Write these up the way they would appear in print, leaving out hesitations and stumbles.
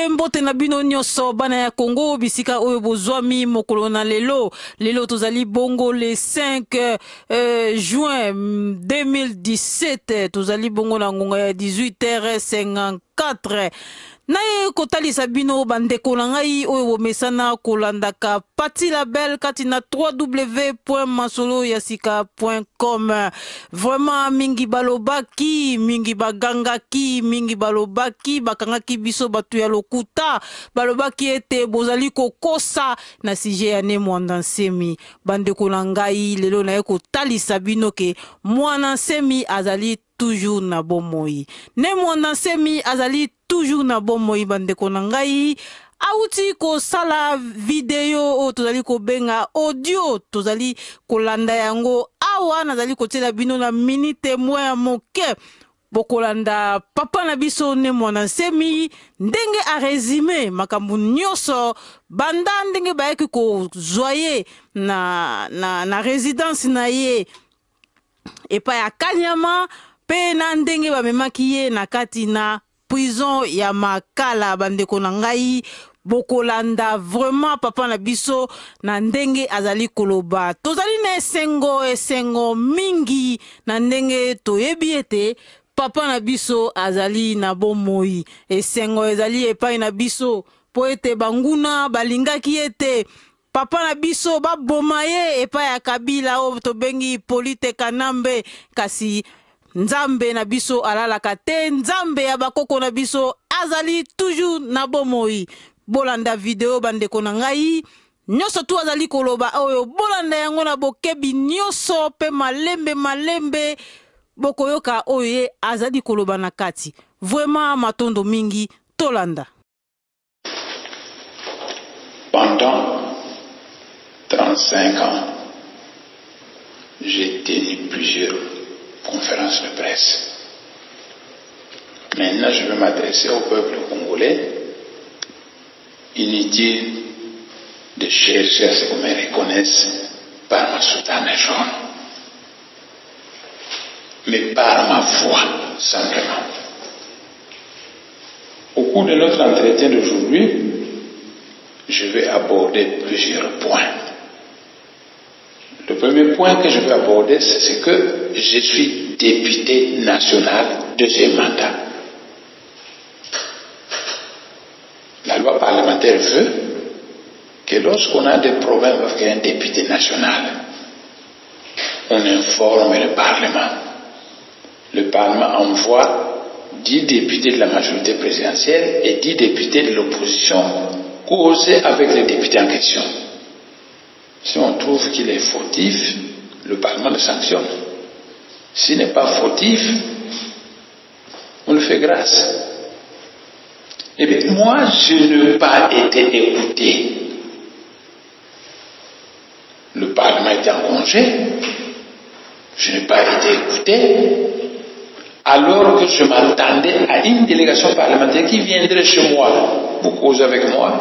Mbote na bino nyonso bana ya Congo bisika oyo bozwami mokolo na lelo tozali bongo le 5 juin 2017 tozali bongo na ngonga ya 18h54 naye kotalisa bino bandeko na ngai oyo bomesana kolandaka Pati Label kati na www.masoloyasika.com. Vraiment mingi balobaki, mingi bagangaki, mingi balobaki, bakangaki biso batu ya lokuta, balobaki ete bozali kokosa na sije ya ne Mwana Nsemi. Bandeko na ngai lelo naye kotalisa bino ke Mwana Nsemi azali toujours na bomoi. Ne Mwana Nsemi azali toujours na bomoi bandeko na ngai. Auti ko sala video o tozali ko benga audio tozali ko landa yango awa nazali ko tela bino na minute moya moke bokolanda papa na biso ne Mwana Nsemi ndenge a résumé makambu nyonso banda ndenge bayeki ko zoye na résidence na ye epa ya Kanyama pe na ndenge bamemaki ye na kati na prison ya Makala bandeko na ngai bokolanda vraiment papa na biso na ndenge azali koloba tozali na esengo mingi na ndenge toyebi ete papa na biso azali na bomoi esengo ezali epai na biso po ete banguna balingaki ete papa na biso baboma ye epai ya Kabila o tobengi Polite Kanambe kasi Nzambe na biso alalaka te Nzambe ya bakoko na biso azali toujours na bomoi bolanda video bandeko na ngai nyonso tu azali koloba oyo bolanda yango na bokebi nyonso pe malembe bokoyoka oyo ye azali koloba na kati vraiment matondo mingi tolanda. Pendant 35 ans j'ai tenu plusieurs conférences de presse. Maintenant je vais m'adresser au peuple congolais. Inutile de chercher à ce qu'on me reconnaisse par ma soutane jaune, mais par ma voix, simplement. Au cours de notre entretien d'aujourd'hui, je vais aborder plusieurs points. Le premier point que je vais aborder, c'est que je suis député national de ce mandat. La loi parlementaire veut que lorsqu'on a des problèmes avec un député national, on informe le Parlement. Le Parlement envoie 10 députés de la majorité présidentielle et 10 députés de l'opposition causer avec les députés en question. Si on trouve qu'il est fautif, le Parlement le sanctionne. S'il n'est pas fautif, on le fait grâce. Eh bien, moi, je n'ai pas été écouté. Le Parlement était en congé. Je n'ai pas été écouté. Alors que je m'attendais à une délégation parlementaire qui viendrait chez moi pour causer avec moi.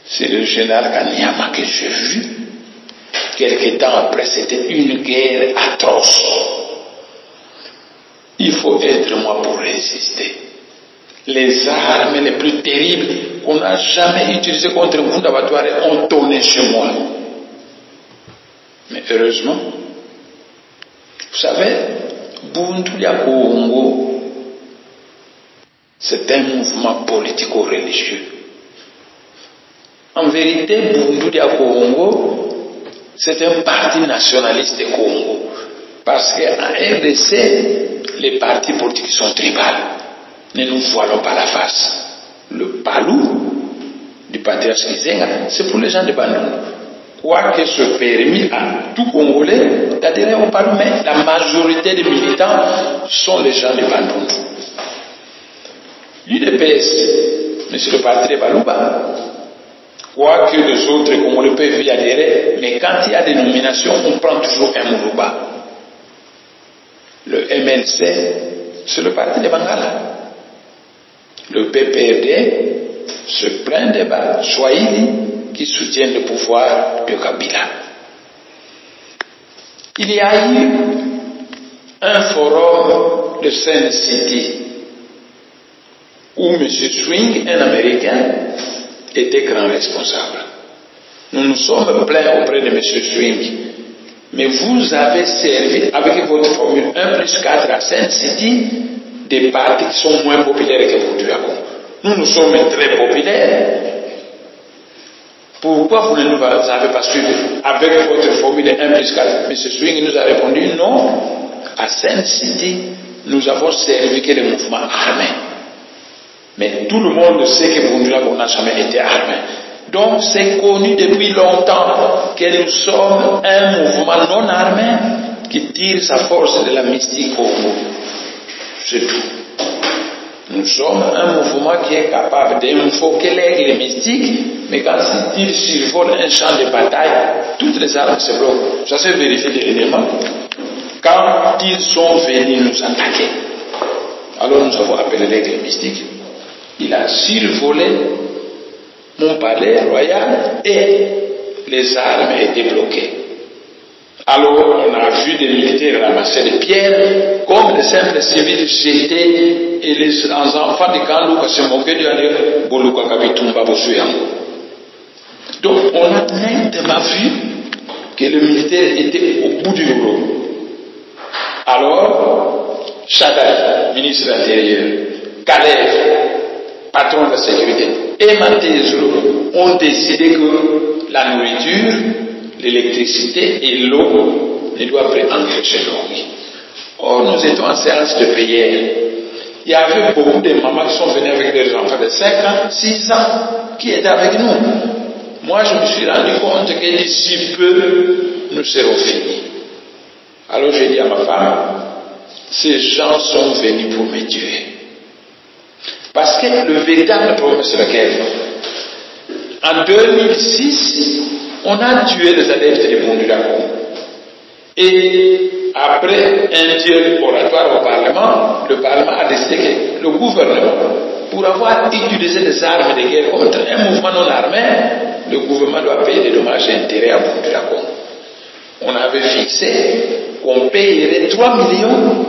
C'est le général Kanyama que j'ai vu. Quelque temps après, c'était une guerre atroce. Il faut être moi pour résister. Les armes les plus terribles qu'on n'a jamais utilisées contre Nkunda Batware ont tourné chez moi. Mais heureusement, vous savez, Bunduya Congo, c'est un mouvement politico-religieux. En vérité, Bunduya Congo, c'est un parti nationaliste du Congo. Parce qu'en RDC, les partis politiques sont tribales. Ne nous voilons pas la face. Le palou du patriarche Kizenga, c'est pour les gens de Bandundu. Quoique ce permis à tout Congolais d'adhérer au palou, mais la majorité des militants sont les gens de Bandundu. L'UDPS, mais c'est le parti de Balouba. Quoique les autres Congolais peuvent y adhérer, mais quand il y a des nominations, on prend toujours un Mourouba. Le MLC, c'est le parti de Bangala. Le PPRD se plaint des Swahili qui soutiennent le pouvoir de Kabila. Il y a eu un forum de Seine City où M. Swing, un Américain, était grand responsable. Nous nous sommes plaints auprès de M. Swing. Mais vous avez servi avec votre formule 1+4 à Saint-City des partis qui sont moins populaires que vous, Duagon. Nous sommes très populaires. Pourquoi vous ne nous avez pas suivi avec votre formule 1+4? M. Swing nous a répondu non. À Saint-City, nous avons servi que les mouvements armés. Mais tout le monde sait que Bundulago n'a jamais été armé. Donc c'est connu depuis longtemps que nous sommes un mouvement non armé qui tire sa force de la mystique au bout. C'est tout. Nous sommes un mouvement qui est capable d'invoquer les mystiques, mais quand ils survolent un champ de bataille, toutes les armes se bloquent. Ça s'est vérifié dernièrement. Quand ils sont venus nous attaquer, alors nous avons appelé les mystiques. Il a survolé mon palais royal et les armes étaient bloquées. Alors on a vu des militaires ramasser des pierres comme des simples civils jetés et les enfants de Kanlouka se moquaient de aller Boluka Kabitumba Bosuyango. Donc on a nettement vu que le militaire était au bout du rouleau. Alors Chadal, ministre de l'Intérieur, Kalev, patron de la sécurité, et Matezolo ont décidé que la nourriture, l'électricité et l'eau ne doivent plus entrer chez nous. Or, nous étions en séance de prière. Il y avait beaucoup de mamans qui sont venues avec des enfants de 5 ans, 6 ans, qui étaient avec nous. Moi, je me suis rendu compte que d'ici peu, nous serons finis. Alors, j'ai dit à ma femme, ces gens sont venus pour me tuer. Parce que le véritable problème, c'est lequel? En 2006, on a tué les adeptes de Bundulago. Et après un dialogue oratoire au Parlement, le Parlement a décidé que le gouvernement, pour avoir utilisé des armes de guerre contre un mouvement non armé, le gouvernement doit payer des dommages et intérêts à Bundulago. On avait fixé qu'on payerait 3 millions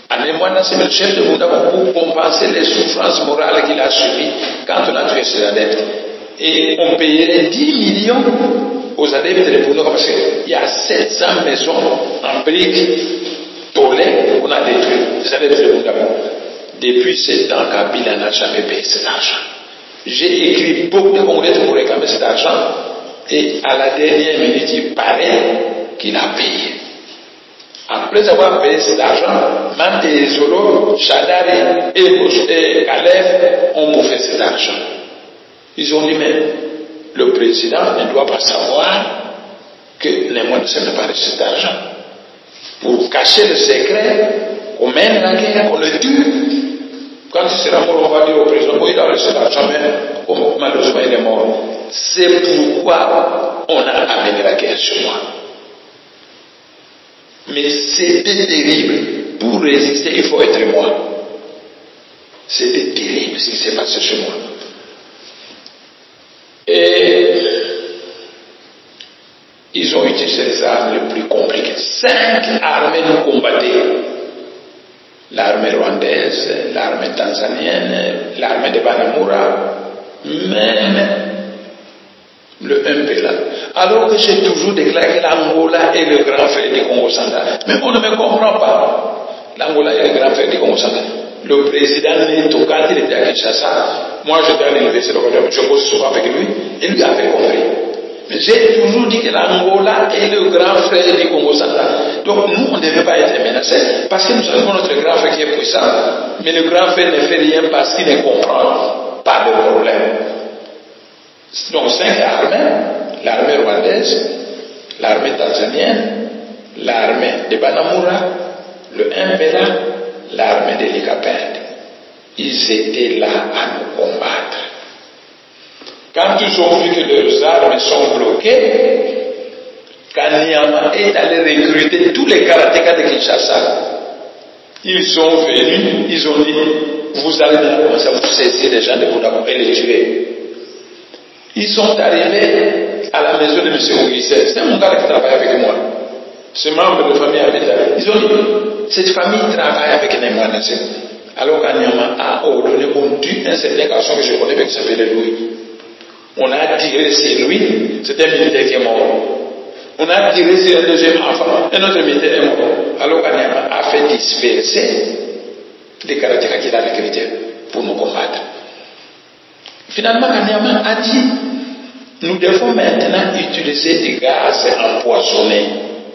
à Némoine, c'est le chef de Bundulago pour compenser les souffrances morales qu'il a subies quand on a tué ses adeptes. Et on payerait 10 millions aux adeptes de Bundulago parce qu'il y a 700 maisons en briques tolées qu'on a détruites, les adeptes de Bundulago. Depuis 7 ans, Kabila n'a jamais payé cet argent. J'ai écrit beaucoup de congrès pour réclamer cet argent et à la dernière minute, il paraît qu'il a payé. Après avoir payé cet argent, Mante Zolo, Chadari et Kalev ont bouffé cet argent. Ils ont dit, mais le président ne doit pas savoir que les moines ne pas reçu cet argent. Pour cacher le secret, on mène la guerre, on le tue. Quand il sera mort, on va dire au président, il a reçu l'argent, mais malheureusement il est mort. C'est pourquoi on a amené la guerre chez moi. Mais c'était terrible. Pour résister, il faut être moi. C'était terrible ce qui s'est passé chez moi. Et ils ont utilisé les armes les plus compliquées. 5 armées nous combattaient. L'armée rwandaise, l'armée tanzanienne, l'armée de Banamura, même le MPLA. Alors que j'ai toujours déclaré que l'Angola est le grand frère du Congo central. Mais on ne me comprend pas. L'Angola est le grand frère du Congo central. Le président Neto, quand il était à Kinshasa, moi j'étais à l'université de Rotterdam, je bosse souvent avec lui, et lui avait compris. Mais j'ai toujours dit que l'Angola est le grand frère du Congo central. Donc nous, on ne devait pas être menacés, parce que nous avons notre grand frère qui est puissant, mais le grand frère ne fait rien parce qu'il ne comprend pas le problème. Donc 5 armées, l'armée rwandaise, l'armée tanzanienne, l'armée de Banamura, le MPLA, l'armée de l'Ikapende. Ils étaient là à nous combattre. Quand ils ont vu que leurs armes sont bloquées, Kanyama est allé recruter tous les karatékas de Kinshasa. Ils sont venus, ils ont dit, vous allez commencer à vous saisir des gens de Bundulago et les tuer. Ils sont arrivés à la maison de M. Ougissel. C'est mon gars qui travaille avec moi. Ce membre de famille habitable. Ils ont dit, cette famille travaille avec les moines. Alors Kanyama a ordonné qu'on tue un certain garçon que je connais qui s'appelait Louis. On a tiré sur lui, c'était un militaire qui est mort. On a tiré sur un deuxième enfant, un autre militaire est mort. Alors Kanyama a fait disperser les karatékas qu'il a recrutés pour nous combattre. Finalement, Kanyama a dit, nous devons maintenant utiliser des gaz empoisonnés.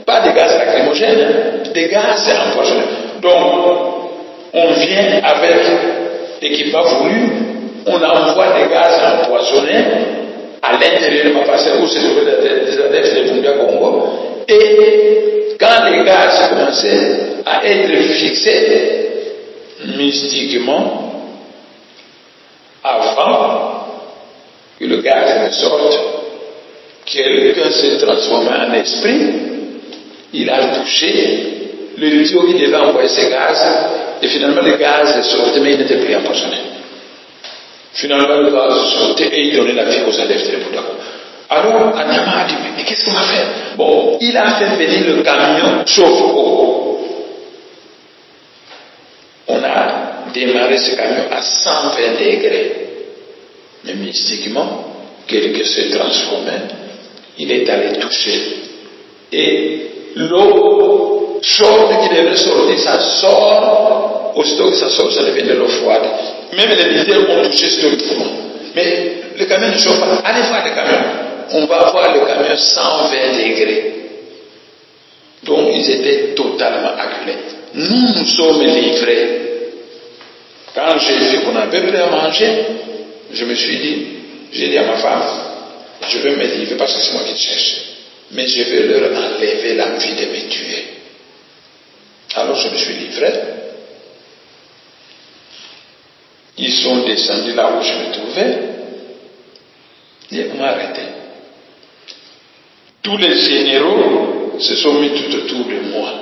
Pas des gaz lacrymogènes, des gaz empoisonnés. Donc, on vient avec l'équipement voulu, on envoie des gaz empoisonnés à l'intérieur de ma parcelle où se trouvaient des adeptes de Bunda Congo. Et quand les gaz commençaient à être fixés, mystiquement, avant que le gaz ne sorte, quelqu'un s'est transformé en esprit, il a touché le tuyau qui devait envoyer ces gaz, et finalement le gaz sortait, mais il n'était plus empoisonné. Finalement le gaz sortait et il donnait la vie aux adeptes de Bouddha. Alors Kanyama a dit, mais qu'est-ce qu'on va faire? Bon, il a fait venir le camion chauffe-eau. On a démarré ce camion à 120 degrés. Mais mystiquement, quelqu'un s'est transformé, il est allé toucher. Et l'eau chaude qui devait sortir, ça sort, aussitôt que ça sort, ça devient de l'eau froide. Même les militaires ont touché historiquement. Mais le camion ne chauffe pas. Allez voir le camion. On va voir le camion 120 degrés. Donc ils étaient totalement acculés. Nous sommes livrés. Quand j'ai vu qu'on avait plus à manger, je me suis dit, j'ai dit à ma femme, je vais me livrer parce que c'est moi qui te cherche. Mais je vais leur enlever l'envie de me tuer. Alors je me suis livré. Ils sont descendus là où je me trouvais. Et on m'a arrêté. Tous les généraux se sont mis tout autour de moi.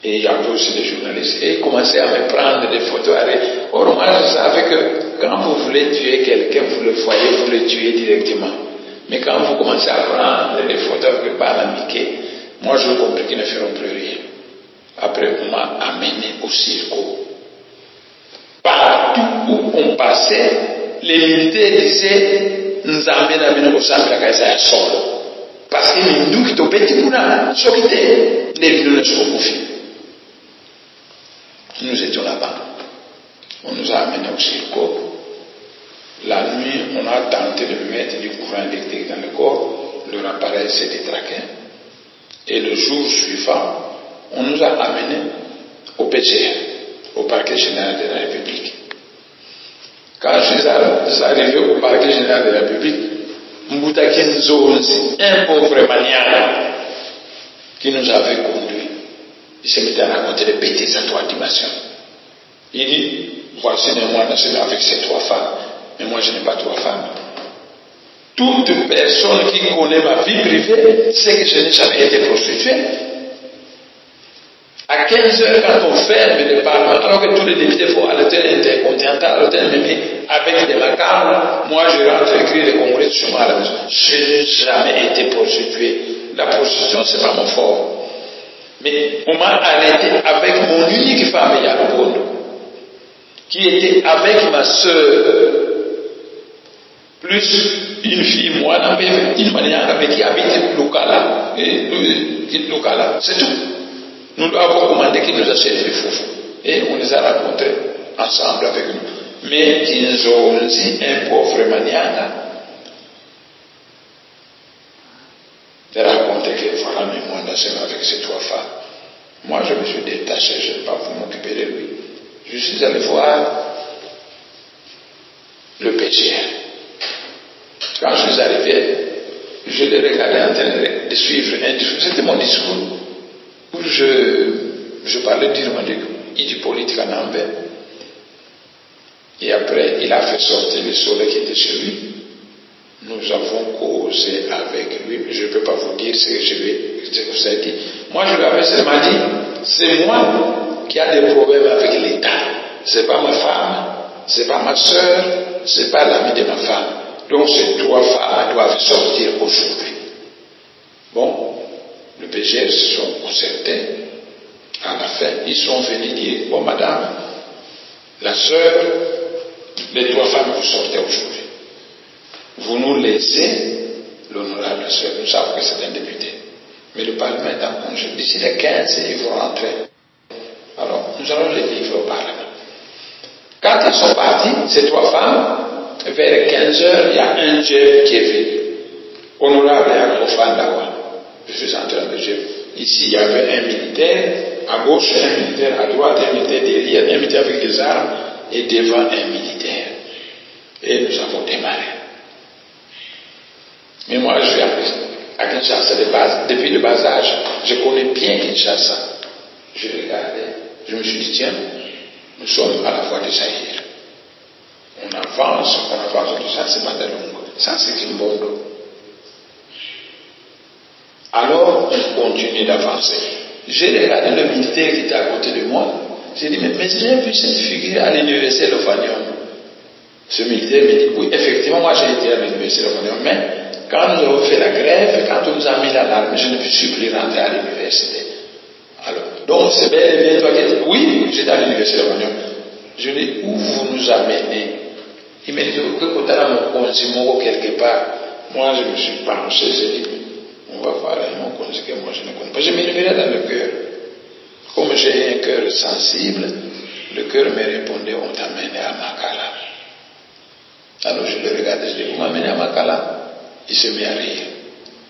Et il y avait aussi des journalistes. Et ils commençaient à me prendre des photos. Or, moi, je savais que quand vous voulez tuer quelqu'un, vous le voyez, vous le tuez directement. Mais quand vous commencez à prendre des photos avec pas l'amiqué, moi, je compris qu'ils ne feront plus rien. Après, on m'a amené au circo. Partout où on passait, les militaires disaient, nous amènent au centre de la solo. Parce que nous qui sommes petits pour nous, sortez, les villes ne sont pas confiés. Nous étions là-bas. On nous a amenés au circo. La nuit, on a tenté de mettre du courant électrique dans le corps. Leur appareil s'est détraqué. Et le jour suivant, on nous a amenés au PGR, au parquet général de la République. Quand je suis arrivé au parquet général de la République, Mbutakin Zonzi, un pauvre manière qui nous avait conduits, il se mettait à raconter des bêtises à 3 dimensions. Il dit, voici les mois nationaux avec ces 3 femmes, mais moi je n'ai pas 3 femmes. Toute personne qui connaît ma vie privée sait que je n'ai jamais été prostituée. À 15 heures, quand on ferme le Parlement, alors que tous les députés vont à l'hôtel intercontinental, à l'hôtel Mémé, avec des macabre, moi je rentre écrire les congrès chez moi à la maison. Je n'ai jamais été prostitué. La prostitution, c'est pas mon fort. Mais on m'a arrêté avec mon unique femme, Yabondo, qui était avec ma soeur, plus une fille, moi, une manière avec qui habite Lokala, c'est tout. Nous avons commandé qu'ils nous achètent des foufous. Et on les a rencontrés ensemble avec nous. Mais ils ont dit un pauvre maniana de raconter que voilà mes mois nationaux avec ces 3 femmes. Moi je me suis détaché, je n'ai pas pu m'occuper de lui. Je suis allé voir le PGR. Quand je suis arrivé, je l'ai regardé en train de suivre un discours. C'était mon discours. Où je parlais du politique en Amber. Et après, il a fait sortir le soleil qui était chez lui. Nous avons causé avec lui. Je ne peux pas vous dire ce que vous avez dit. Moi, je lui avais seulement dit, c'est moi qui a des problèmes avec l'État. Ce n'est pas ma femme, ce n'est pas ma soeur, ce n'est pas l'ami de ma femme. Donc, ces 3 femmes doivent sortir aujourd'hui. Bon. Le PGR se sont concertés. À la fin, ils sont venus dire, bon madame, La sœur, les 3 femmes vous sortez aujourd'hui. Vous nous laissez, l'honorable sœur, nous savons que c'est un député. Mais le Parlement est en congé. D'ici les 15, ils vont rentrer. Alors, nous allons les livrer au Parlement. Quand ils sont partis, ces 3 femmes, vers 15 heures, il y a un jet qui est venu. Honorable Yagrofan Dawa. Je suis en train de dire. Ici, il y avait un militaire, à gauche un militaire, à droite un militaire, derrière un militaire avec des armes, et devant un militaire. Et nous avons démarré. Mais moi, je suis à Kinshasa de base, depuis le bas âge. Je connais bien Kinshasa. Je regardais, je me suis dit, tiens, nous sommes à la voie de Zahir. On avance tout ça, c'est Mandalongo. Ça, c'est Kimbondo. Alors, on continue d'avancer. J'ai regardé le militaire qui était à côté de moi. J'ai dit, mais j'ai vu cette figure à l'université de Lofanium. Ce militaire me dit, oui, effectivement, moi j'ai été à l'université de Lofanium, mais quand nous avons fait la grève, quand on nous a mis l'alarme, je ne suis plus rentré à l'université. Alors, donc c'est bel et bien toi qui dis, oui, j'étais à l'université de Lofanium. Je lui dis, où vous nous amenez? Il me dit, que quand on a mon consumero quelque part, moi je me suis penché, j'ai dit, on va voir mon conseil que moi je ne connais pas. Je m'éleverai dans le cœur. Comme j'ai un cœur sensible, le cœur me répondait, on t'a amené à Makala. Alors je le regardais, je dis, vous m'amenez à Makala? Il se met à rire.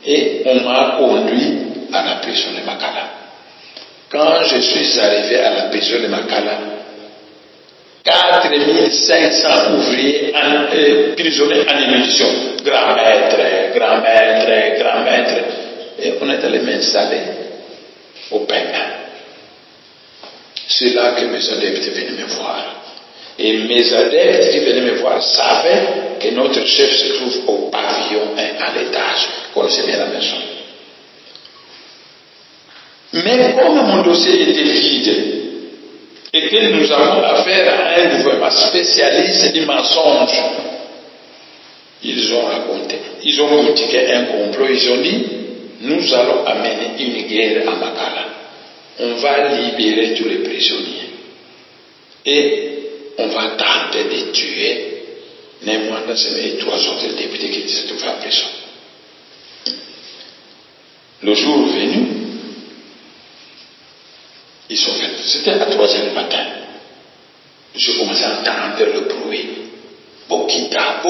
Et on m'a conduit à la prison de Makala. Quand je suis arrivé à la prison de Makala, 4500 ouvriers prisonniers en émission. Grand maître. Et on est allé m'installer au Penda. C'est là que mes adeptes venaient me voir. Et mes adeptes qui venaient me voir savaient que notre chef se trouve au pavillon 1 à l'étage. Vous connaissez bien la maison. Mais comme mon dossier était vide, et que nous avons affaire à un gouvernement spécialiste du mensonge, ils ont raconté, ils ont critiqué un complot, ils ont dit, nous allons amener une guerre à Makala. On va libérer tous les prisonniers. Et on va tenter de tuer Némouanda et 3 autres députés qui se trouvaient en prison. Le jour venu, ils sont venus. C'était à 3h du matin. Je commençais à entendre le bruit. Bokita.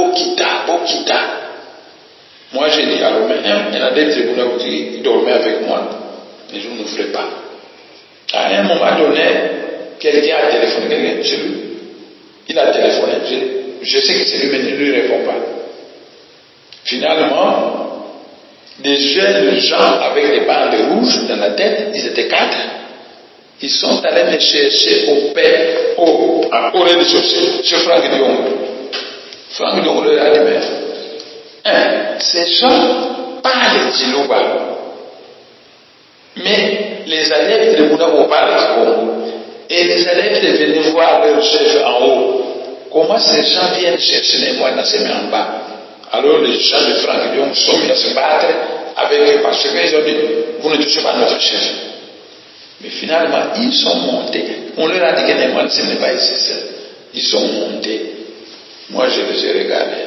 Moi, j'ai dit à Romain, il y en a des tribunaux qui dormaient avec moi, mais je n'ouvrais pas. À un moment donné, quelqu'un a téléphoné, c'est lui. Il a téléphoné, je sais que c'est lui, mais il ne lui répond pas. Finalement, des jeunes gens avec des bandes rouges dans la tête, ils étaient 4. Ils sont allés me chercher au rez-de-chaussée, chez Franck Dion. Franck Dion leur a dit, mais ces gens parlent Djilouba. Mais les adeptes de Mounabo parlent Congo. Et les adeptes venaient voir leur chef en haut. Comment ces gens viennent chercher les moines en bas? Alors les gens de Franck Dion sont mis à se battre avec eux parce qu'ils ont dit, vous ne touchez pas notre chef. Mais finalement, ils sont montés. On leur a dit que les moines, ce n'est pas ici. Ils sont montés. Moi, je les ai regardés.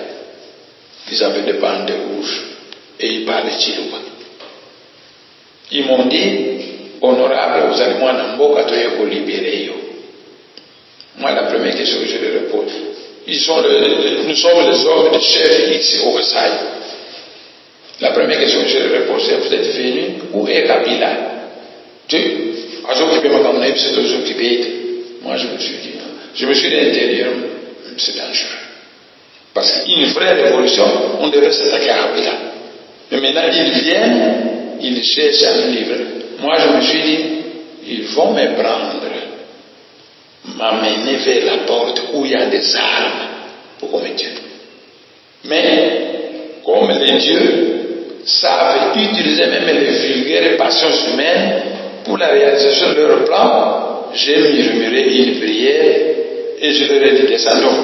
Ils avaient des bandes rouges et ils parlaient Chilouba. Ils m'ont dit, honorable, vous allez moi Namboka pour libérer. Moi, la première question que je leur repose, nous sommes les hommes de chef ici au Versailles. La première question que je leur repose, c'est, vous êtes venus, où est Kabila? Moi, je me suis dit intérieur, c'est dangereux. Parce qu'une vraie révolution, on devrait s'attaquer à Kabila. Mais maintenant, ils viennent, ils cherchent à me livrer. Moi, je me suis dit, ils vont me prendre, m'amener vers la porte où il y a des armes pour qu'on me tue. Mais, comme les dieux savent utiliser même les vulgaires passions humaines pour la réalisation de leur plan, j'ai murmuré une prière et je leur ai dit descendons.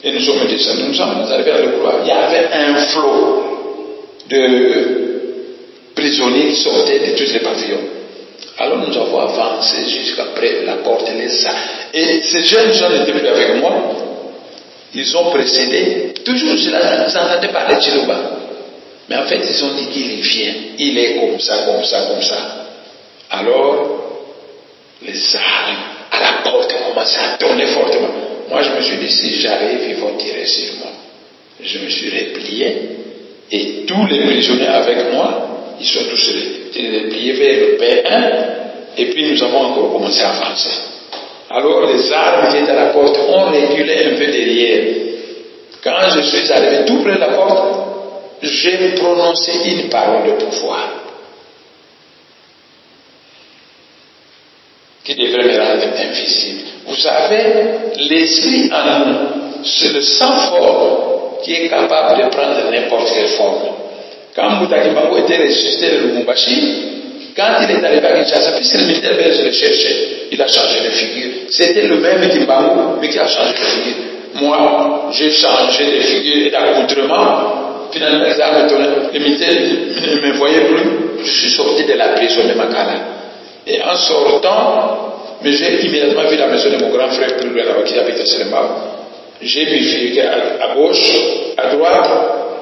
Et nous sommes descendus, nous sommes arrivés à le couloir. Il y avait un flot de prisonniers qui sortaient de tous les pavillons. Alors nous avons avancé jusqu'à près la porte les ça. Et ces jeunes gens étaient venus avec moi. Ils ont précédé. Toujours je l'entendais parler de Chiluba. Mais en fait, ils ont dit qu'il vient. Il est comme ça, comme ça, comme ça. Alors, les armes à la porte commençaient à tourner fortement. Moi, je me suis dit, si j'arrive, ils vont tirer sur moi. Je me suis replié. Et tous les prisonniers avec moi, ils sont tous repliés vers le P1. Et puis, nous avons encore commencé à avancer. Alors, les armes qui étaient à la porte ont reculé un peu derrière. Quand je suis arrivé tout près de la porte, j'ai prononcé une parole de pouvoir qui devrait me rendre invisible. Vous savez, l'esprit en nous, c'est le sang-fort qui est capable de prendre n'importe quelle forme. Quand Moutaki Mbango était ressuscité de Lubumbashi, quand il est arrivé à Kinshasa, puisque le militaire belge le cherchait, il a changé de figure. C'était le même Kimbango, mais qui a changé de figure. Moi, j'ai changé de figure et d'accoutrement. Finalement, les militaires ne me voyaient plus. Je suis sorti de la prison de Makala. Et en sortant, mais j'ai immédiatement vu la maison de mon grand frère plus loin là-bas qui habite à Selembao. J'ai bifurqué à gauche, à droite,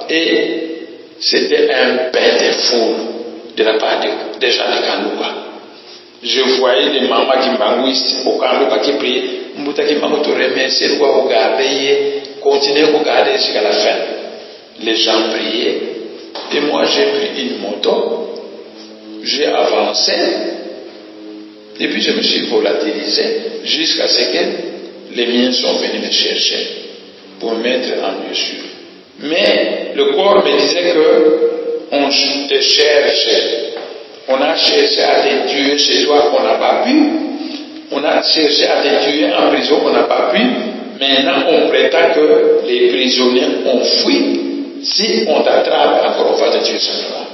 et c'était un bain de foule de la part des gens de Kanlouba. Je voyais des mamans kimbanguistes au Kanlouba qui priaient. Mbouta Kimbangu te remercie, de regarder, continuer à regarder jusqu'à la fin. Les gens priaient, et moi j'ai pris une moto, j'ai avancé, et puis je me suis volatilisé jusqu'à ce que les miens sont venus me chercher pour me mettre en lieu sûr. Mais le corps me disait qu'on te cherche, on a cherché à te tuer chez toi qu'on n'a pas pu, on a cherché à te tuer en prison qu'on n'a pas pu, maintenant on prétend que les prisonniers ont fui. Si on t'attrape, encore on va te tuer simplement.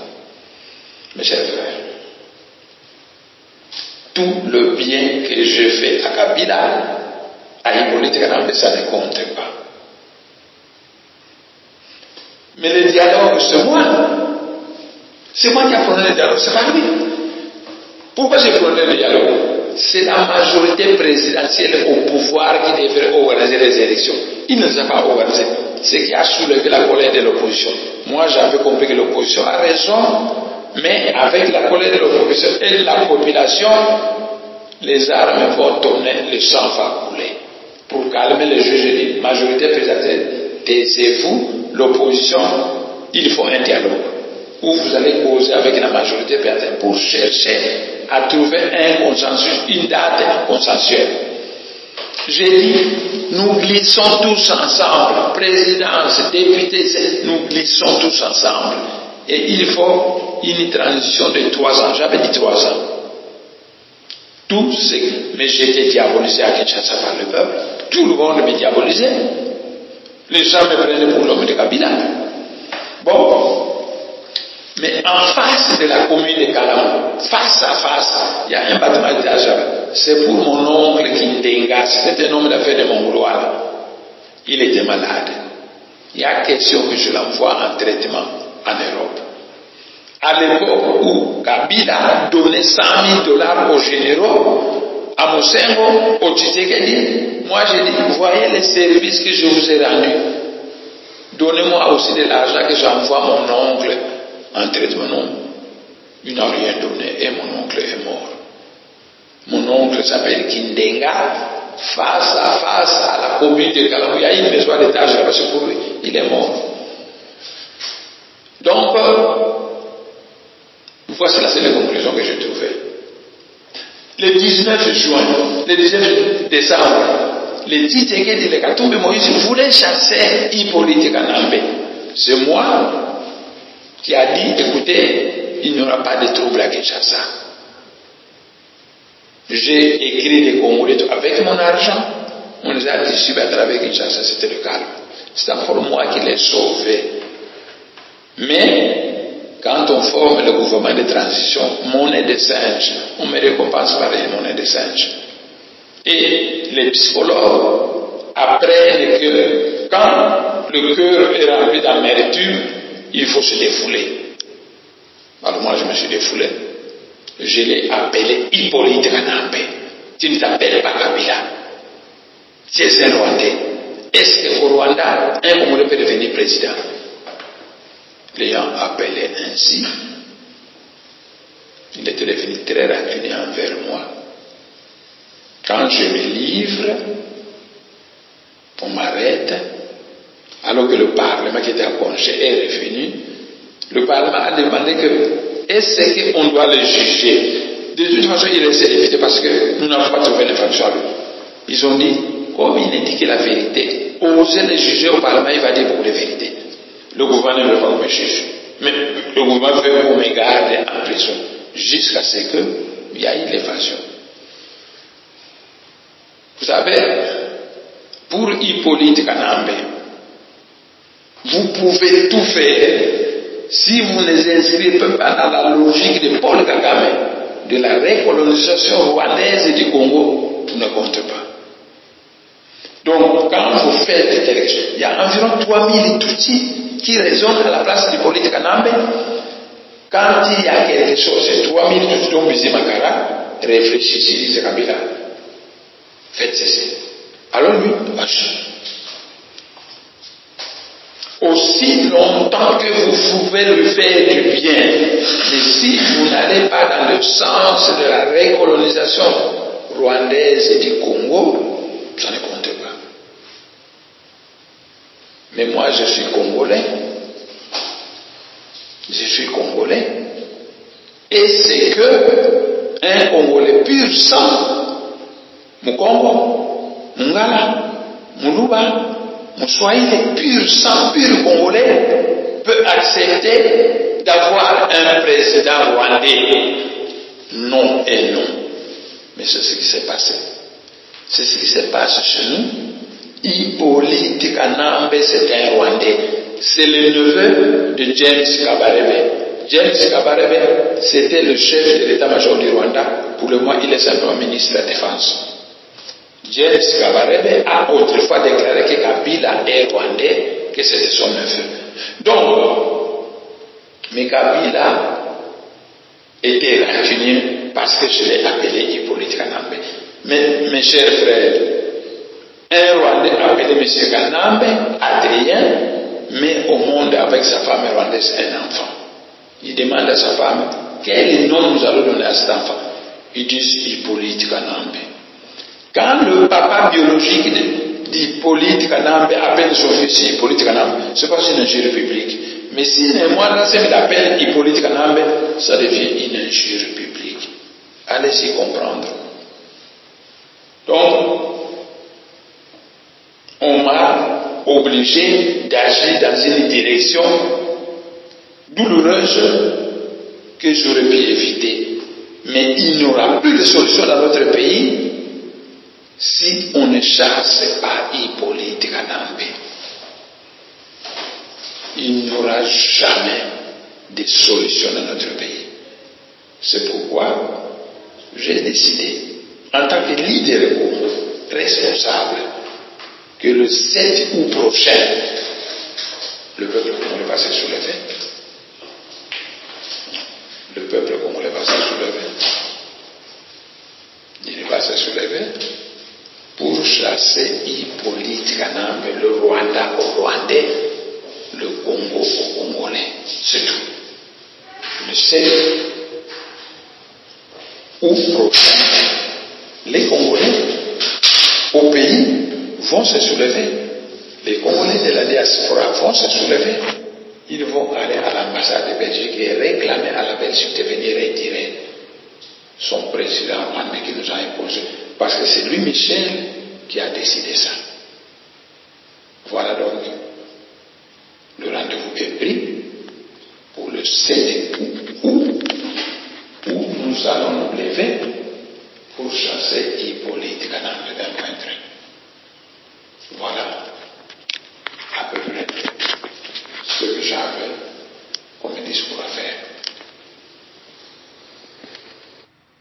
Mes chers frères, tout le bien que je fais à Kabila, à Hippolyte Kanambe, ça ne compte pas. Mais le dialogue, c'est moi. C'est moi qui ai prôné le dialogue, c'est pas lui. Pourquoi j'ai prôné le dialogue? C'est la majorité présidentielle au pouvoir qui devrait organiser les élections. Il ne les a pas organisées. Ce qui a soulevé la colère de l'opposition. Moi, j'avais compris que l'opposition a raison, mais avec la colère de l'opposition et de la population, les armes vont tourner, le sang va couler. Pour calmer les juges et les majorités présidentielles, taisez-vous, l'opposition, il faut un dialogue où vous allez causer avec la majorité présidentielle pour chercher à trouver un consensus, une date consensuelle. J'ai dit, nous glissons tous ensemble, présidence, députés, nous glissons tous ensemble. Et il faut une transition de 3 ans. J'avais dit 3 ans. Tout ce mais j'étais diabolisé à Kinshasa par le peuple. Tout le monde me diabolisait. Les gens me prenaient pour l'homme de Kabila. Bon. Mais en face de la commune de Kalam, face à face, il y a un bâtiment d'étage. C'est pour mon oncle Kindenga. C'était un homme d'affaires de Mongolois. Il était malade. Il y a question que je l'envoie en traitement en Europe. À l'époque où Kabila donnait $100,000 aux généraux, à Mosengo, au Tshisekedi, moi j'ai dit, vous voyez les services que je vous ai rendus. Donnez-moi aussi de l'argent que j'envoie à mon oncle en traitement. Non, il n'a rien donné et mon oncle est mort. Mon oncle s'appelle Kindenga, face à face à la commune de Kalamou. Il y a une maison d'étage là-bas, c'est pour lui. Il est mort. Donc, voici la seule conclusion que j'ai trouvée. Le 19 juin, le 19 décembre, le Tshisekedi de Katumbi Moïse voulait chasser Hippolyte Kanambe. C'est moi qui a dit, écoutez, il n'y aura pas de trouble à Kinshasa. J'ai écrit des Congolais avec mon argent, on les a distribués à travers Kinshasa, c'était le calme. C'est encore moi qui l'ai sauvé. Mais, quand on forme le gouvernement de transition, monnaie de singe, on me récompense par une monnaie de singe. Et les psychologues apprennent que quand le cœur est rempli d'amertume, il faut se défouler. Alors moi je me suis défoulé. Je l'ai appelé Hippolyte Kanambe. Tu ne t'appelles pas Kabila. Tu es un Rwandais. Est-ce qu'au Rwanda, un Congolais peut devenir président? L'ayant appelé ainsi, il était devenu très rancunier envers moi. Quand je me livre, on m'arrête, alors que le Parlement qui était à congé est revenu. Le Parlement a demandé que est-ce qu'on doit le juger? De toute façon, il restait député parce que nous n'avons pas trouvé l'infraction. Ils ont dit, comme il indiquait la vérité, osez le juger au Parlement, il va dire beaucoup de vérité. Le gouvernement ne veut pas qu'on me juge. Mais le gouvernement veut qu'on me garde en prison jusqu'à ce qu'il y ait l'évasion. Vous savez, pour Hippolyte Kanambe, vous pouvez tout faire si vous ne les inscrivez pas dans la logique de Paul Kagame, de la recolonisation rwandaise du Congo, tout ne compte pas. Donc, quand vous faites cette élection, il y a environ 3000 Tutsis qui résonnent à la place d'Hippolyte Kanambe. Quand il y a quelque chose, c'est 3000 Tutsis dont Busy Makara, réfléchissez, disait Kabila. Faites ceci. Alors lui, aussi longtemps que vous pouvez lui faire du bien, mais si vous n'allez pas dans le sens de la recolonisation rwandaise du Congo, ça ne compte pas. Mais moi, je suis Congolais. Je suis Congolais. Et c'est que un Congolais pur sang, Mukongo, Mungala, Muluba, Moussouaïle, pur sang, pur Congolais, peut accepter d'avoir un président rwandais. Non et non. Mais c'est ce qui s'est passé. C'est ce qui se passe chez nous. Hippolyte Kanambe, c'est un Rwandais. C'est le neveu de James Kabarebe. James Kabarebe, c'était le chef de l'état-major du Rwanda. Pour le moment, il est simplement ministre de la Défense. James Kabarebe a autrefois déclaré que Kabila est Rwandais, que c'était son neveu. Donc, mais Kabila était rancunier parce que je l'ai appelé Hippolyte Kanambe. Mais mes chers frères, un Rwandais appelé M. Kanambe, Adrien, mais au monde avec sa femme rwandaise un enfant. Il demande à sa femme, quel nom nous allons donner à cet enfant? Ils disent Hippolyte Kanambe. Quand le papa biologique d'Hippolyte Kanambe appelle son fils Hippolyte Kanambe, c'est pas une injure publique. Mais si moi, là, c'est l'appelle Hippolyte Kanambe, ça devient une injure publique. Allez-y comprendre. Donc, on m'a obligé d'agir dans une direction douloureuse que j'aurais pu éviter. Mais il n'y aura plus de solution dans notre pays si on ne chasse pas Hippolyte Kanambe. Il n'y aura jamais de solution dans notre pays. C'est pourquoi j'ai décidé, en tant que leader responsable, que le 7 août prochain, le peuple congolais va se soulever. Le peuple congolais va se soulever. Il va se soulever pour chasser Hippolyte Kanambe, le Rwanda au Rwandais, le Congo au Congolais. C'est tout. Le 7 août prochain, les Congolais au pays vont se soulever. Les Congolais de la diaspora vont se soulever. Ils vont aller à l'ambassade de Belgique et réclamer à la Belgique de venir retirer son président rwandais qui nous a imposé. Parce que c'est lui, Michel, qui a décidé ça. Voilà donc, le rendez-vous est pris pour le 7 août où nous allons nous lever pour chasser Hippolyte Kanambe d'un point de vue. Voilà à peu près ce que j'avais comme discours à faire.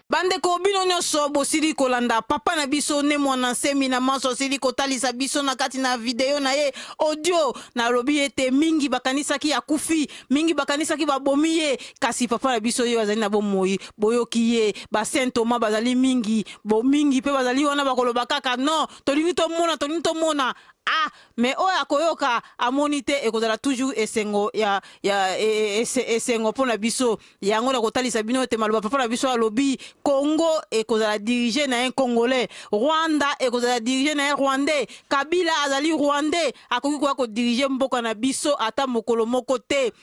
Bande bino nyonso bosili kolanda papa na biso ne mwana nsemi na maso sili kotalisa biso na kati na video na ye audio na lobi ete mingi bakanisaki akufi mingi bakanisaki babomi ye kasi papa na biso yo azali na bomoi boyoki ye ba Saint Thomas bazali mingi bo mingi pe bazali wana bakoloba kaka non tolingi tomona ah mais oyo akoyoka amoni te ekozala toujours esengo esengo mpona biso yango na kotalisa bino ete maloba papa na biso alobi Congo ekozala dirige na un Congolais, Rwanda ekozala dirige na un Rwandais, Kabila azali Rwandais akoki koya kodirige mboka na biso ata mokolo moko te.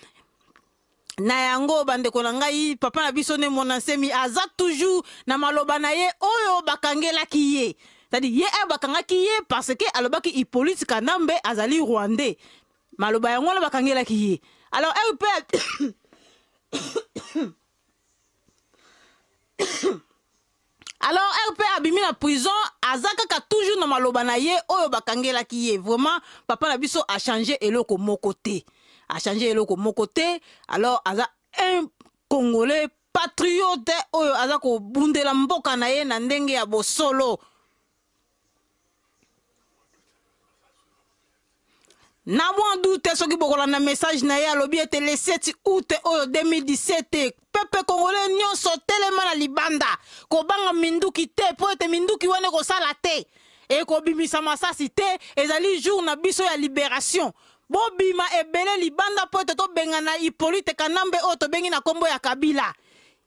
Na yango bandeko na ngai papa na biso ne mwana nsemi aza toujours na maloba na ye oyo bakangelaki ye. C'est-à-dire, ye bakangaki ye parce que alobaki Hippolyte Kanambe azali Rwandais. Maloba yango la bakangelaki ye. Alors, RP alors, RP abimi na prison, azaka ka toujours na maloba na ye oyo bakangelaki ye. Vraiment, papa na biso a changé eloko moko te. A changé eloko moko te. Alors, aza un Congolais patriote oyo azako bundela mboka na ye na ndenge ya bosolo. Na mwa doute soki bokola na message na ye alobi ete le 7 août oyo 2017 pepe congolais nyonso telema na libanda kobanga minduki te po ete minduki wane kosala te e kobimisa masasi te ezali jour na biso ya libération bobima ebele libanda po ete tobenga na Hippolyte Kanambe oyo tobengi na kombo ya Kabila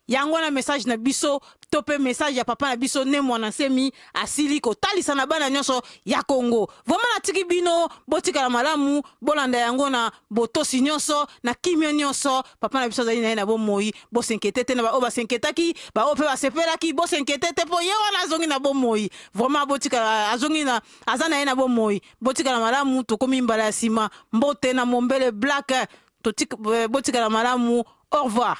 yango na message na biso tope message ya papa na biso ne mwana nsemi asili kotalisa na bana nyonso ya Congo. Vraiment natiki bino botika la malamu bolanda yango na botosi nyonso na kimio nyonso papa na biso zali na ye na bomoi bosenkete te na ba oba senketaki ba ope ba sepelaki bosenkete te po ye wana azongi na bomoi. Vraiment botika azongi na azana ye na bomoi botika la malamu tokomi mbala ya sima mbote na mombele black totika botika la malamu au revoir.